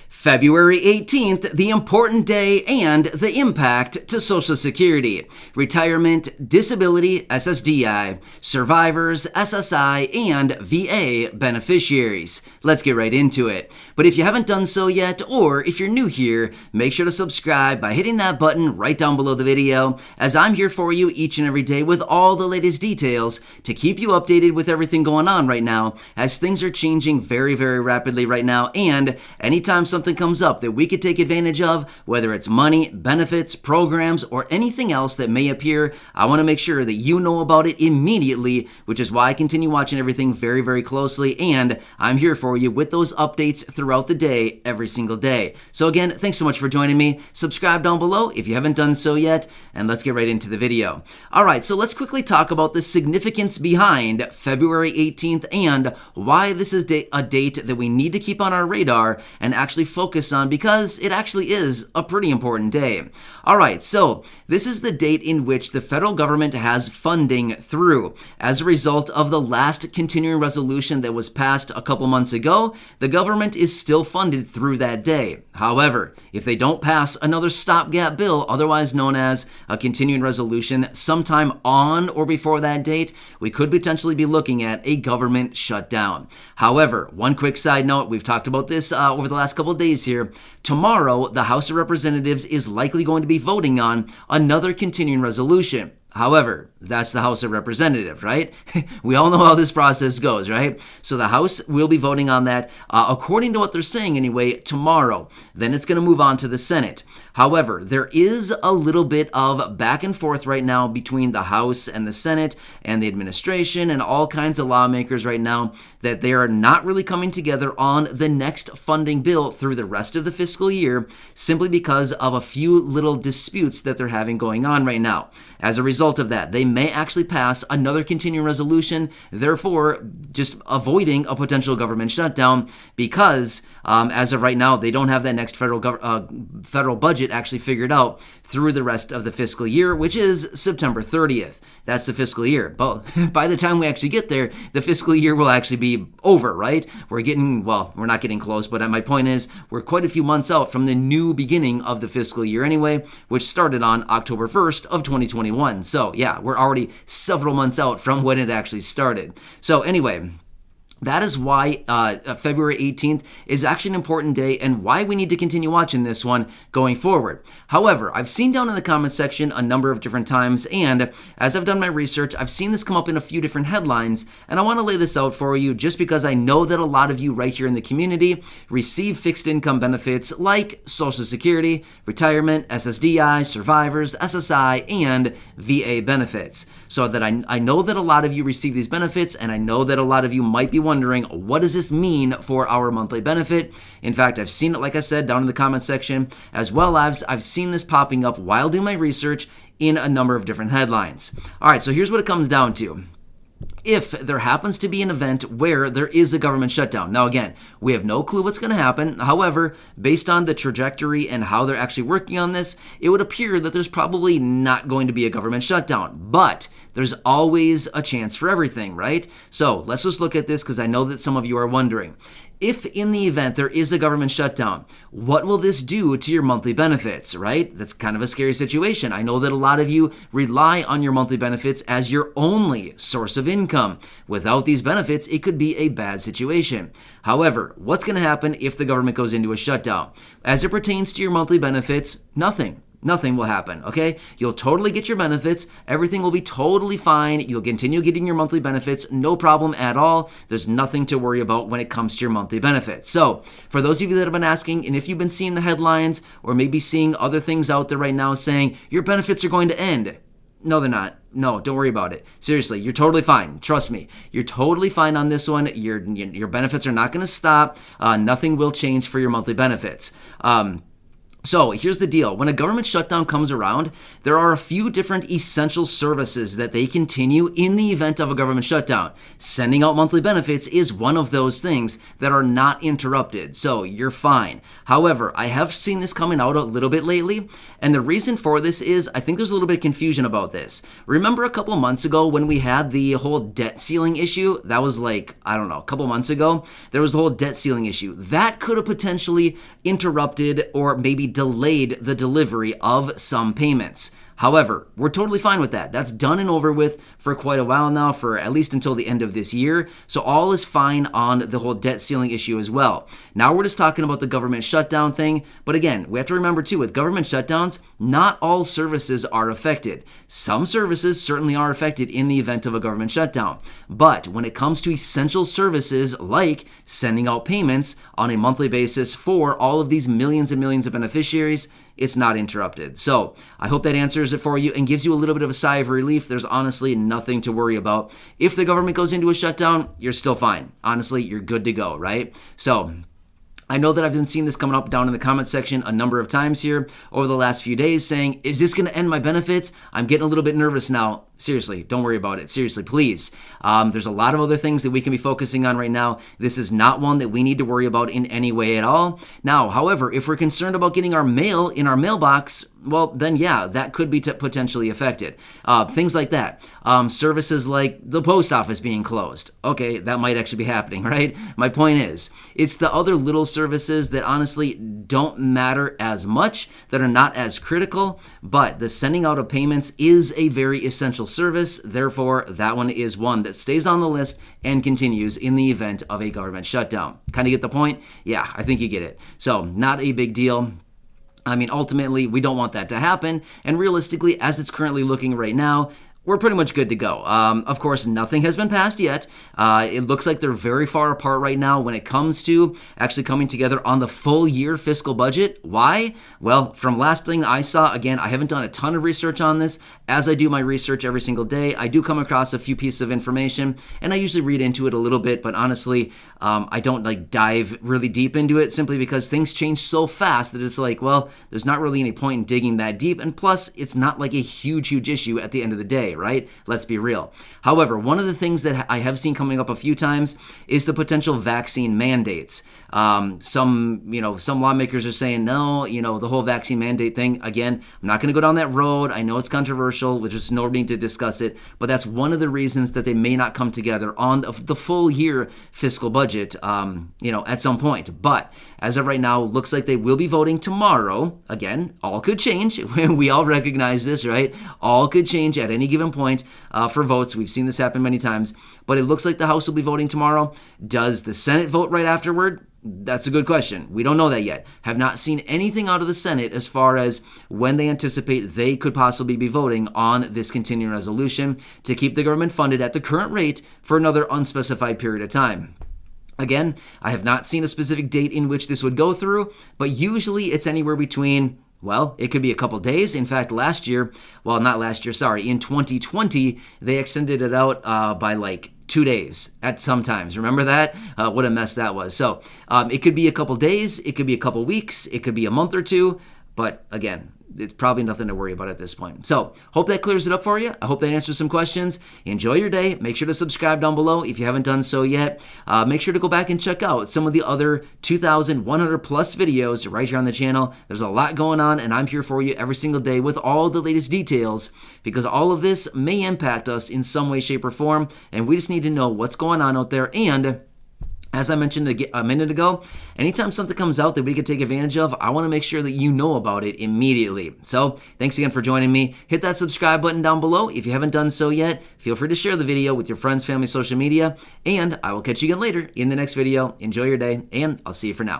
February 18th, the important day and the impact to Social Security, retirement, disability, SSDI, survivors, SSI and VA beneficiaries. Let's get right into it. But if you haven't done so yet, or if you're new here, make sure to subscribe by hitting that button right down below the video, as I'm here for you each and every day with all the latest details to keep you updated with everything going on right now, as things are changing very, very rapidly right now, and anytime something comes up that we could take advantage of, whether it's money, benefits, programs, or anything else that may appear, I want to make sure that you know about it immediately, which is why I continue watching everything very, very closely, and I'm here for you with those updates throughout the day, every single day. So again, thanks so much for joining me. Subscribe down below if you haven't done so yet, and let's get right into the video. Alright, so let's quickly talk about the significance behind February 18th and why this is a date that we need to keep on our radar and actually focus on, because it actually is a pretty important day. Alright, so this is the date in which the federal government has funding through. As a result of the last continuing resolution that was passed a couple months ago, the government is still funded through that day. However, if they don't pass another stopgap bill, otherwise known as a continuing resolution, sometime on or before that date, we could potentially be looking at a government shutdown. However, one quick side note, we've talked about this over the last couple of days here. Tomorrow, the House of Representatives is likely going to be voting on another continuing resolution. However, that's the House of Representatives, right? We all know how this process goes, right? So the House will be voting on that, according to what they're saying anyway, tomorrow. Then it's going to move on to the Senate. However, there is a little bit of back and forth right now between the House and the Senate and the administration and all kinds of lawmakers right now, that they are not really coming together on the next funding bill through the rest of the fiscal year, simply because of a few little disputes that they're having going on right now. As a result of that, they may actually pass another continuing resolution, therefore just avoiding a potential government shutdown, because as of right now, they don't have that next federal budget actually figured out through the rest of the fiscal year, which is September 30th. That's the fiscal year. But by the time we actually get there, the fiscal year will actually be over, right? We're not getting close, but my point is we're quite a few months out from the new beginning of the fiscal year anyway, which started on October 1st of 2021. So yeah, we're already several months out from when it actually started. So anyway, that is why February 18th is actually an important day and why we need to continue watching this one going forward. However, I've seen down in the comments section a number of different times, and as I've done my research, I've seen this come up in a few different headlines, and I want to lay this out for you just because I know that a lot of you right here in the community receive fixed income benefits like Social Security, retirement, SSDI, survivors, SSI, and VA benefits. So that I know that a lot of you receive these benefits, and I know that a lot of you might be wondering, what does this mean for our monthly benefit? In fact, I've seen it, like I said, down in the comments section, as well as I've seen this popping up while doing my research in a number of different headlines. All right, so here's what it comes down to. If there happens to be an event where there is a government shutdown. Now again, we have no clue what's going to happen. However, based on the trajectory and how they're actually working on this, it would appear that there's probably not going to be a government shutdown. But there's always a chance for everything, right? So let's just look at this, because I know that some of you are wondering. If in the event there is a government shutdown, what will this do to your monthly benefits, right? That's kind of a scary situation. I know that a lot of you rely on your monthly benefits as your only source of income. Without these benefits, it could be a bad situation. However, what's going to happen if the government goes into a shutdown? As it pertains to your monthly benefits, nothing. Nothing will happen, okay? You'll totally get your benefits. Everything will be totally fine. You'll continue getting your monthly benefits. No problem at all. There's nothing to worry about when it comes to your monthly benefits. So, for those of you that have been asking, and if you've been seeing the headlines or maybe seeing other things out there right now saying, your benefits are going to end. No, they're not. No, don't worry about it. Seriously, you're totally fine. Trust me. You're totally fine on this one. Your benefits are not going to stop. Nothing will change for your monthly benefits. So here's the deal. When a government shutdown comes around, there are a few different essential services that they continue in the event of a government shutdown. Sending out monthly benefits is one of those things that are not interrupted, so you're fine. However, I have seen this coming out a little bit lately, and the reason for this is I think there's a little bit of confusion about this. Remember a couple months ago when we had the whole debt ceiling issue? That was like, I don't know, a couple months ago. There was the whole debt ceiling issue. That could have potentially interrupted or maybe delayed the delivery of some payments. However, we're totally fine with that. That's done and over with for quite a while now, for at least until the end of this year. So all is fine on the whole debt ceiling issue as well. Now we're just talking about the government shutdown thing. But again, we have to remember too, with government shutdowns, not all services are affected. Some services certainly are affected in the event of a government shutdown. But when it comes to essential services like sending out payments on a monthly basis for all of these millions and millions of beneficiaries, it's not interrupted. So I hope that answers it for you and gives you a little bit of a sigh of relief. There's honestly nothing to worry about. If the government goes into a shutdown, you're still fine. Honestly, you're good to go, right? So I know that I've been seeing this coming up down in the comment section a number of times here over the last few days saying, is this going to end my benefits? I'm getting a little bit nervous now. Seriously, don't worry about it. Seriously, please. There's a lot of other things that we can be focusing on right now. This is not one that we need to worry about in any way at all. Now, however, if we're concerned about getting our mail in our mailbox, well, then yeah, that could be potentially affected. Things like that. Services like the post office being closed. Okay, that might actually be happening, right? My point is, it's the other little services that honestly don't matter as much, that are not as critical, but the sending out of payments is a very essential service. Therefore, that one is one that stays on the list and continues in the event of a government shutdown. Kind of get the point? Yeah, I think you get it. So, not a big deal. I mean, ultimately, we don't want that to happen. And realistically, as it's currently looking right now, we're pretty much good to go. Of course, nothing has been passed yet. It looks like they're very far apart right now when it comes to actually coming together on the full year fiscal budget. Why? Well, from last thing I saw, again, I haven't done a ton of research on this. As I do my research every single day, I do come across a few pieces of information, and I usually read into it a little bit, but honestly, I don't dive really deep into it simply because things change so fast that it's like, well, there's not really any point in digging that deep, and plus, it's not like a huge issue at the end of the day, right? Let's be real. However, one of the things that I have seen coming up a few times is the potential vaccine mandates. Some lawmakers are saying, no, the whole vaccine mandate thing, again, I'm not going to go down that road. I know it's controversial. There's just no need to discuss it, but that's one of the reasons that they may not come together on the full year fiscal budget, at some point. But as of right now, looks like they will be voting tomorrow. Again, all could change. We all recognize this, right? All could change at any given point for votes. We've seen this happen many times, but it looks like the House will be voting tomorrow. Does the Senate vote right afterward? That's a good question. We don't know that yet. Have not seen anything out of the Senate as far as when they anticipate they could possibly be voting on this continuing resolution to keep the government funded at the current rate for another unspecified period of time. Again, I have not seen a specific date in which this would go through, but usually it's anywhere between, well, it could be a couple days. In fact, in 2020, they extended it out by 2 days at some times. Remember that? What a mess that was. So it could be a couple days, it could be a couple weeks, it could be a month or two, but again, it's probably nothing to worry about at this point. So hope that clears it up for you. I hope that answers some questions. Enjoy your day. Make sure to subscribe down below if you haven't done so yet. Make sure to go back and check out some of the other 2,100 plus videos right here on the channel. There's a lot going on, and I'm here for you every single day with all the latest details, because all of this may impact us in some way, shape, or form, and we just need to know what's going on out there. And as I mentioned a minute ago, anytime something comes out that we could take advantage of, I want to make sure that you know about it immediately. So thanks again for joining me. Hit that subscribe button down below if you haven't done so yet. Feel free to share the video with your friends, family, social media, and I will catch you again later in the next video. Enjoy your day, and I'll see you for now.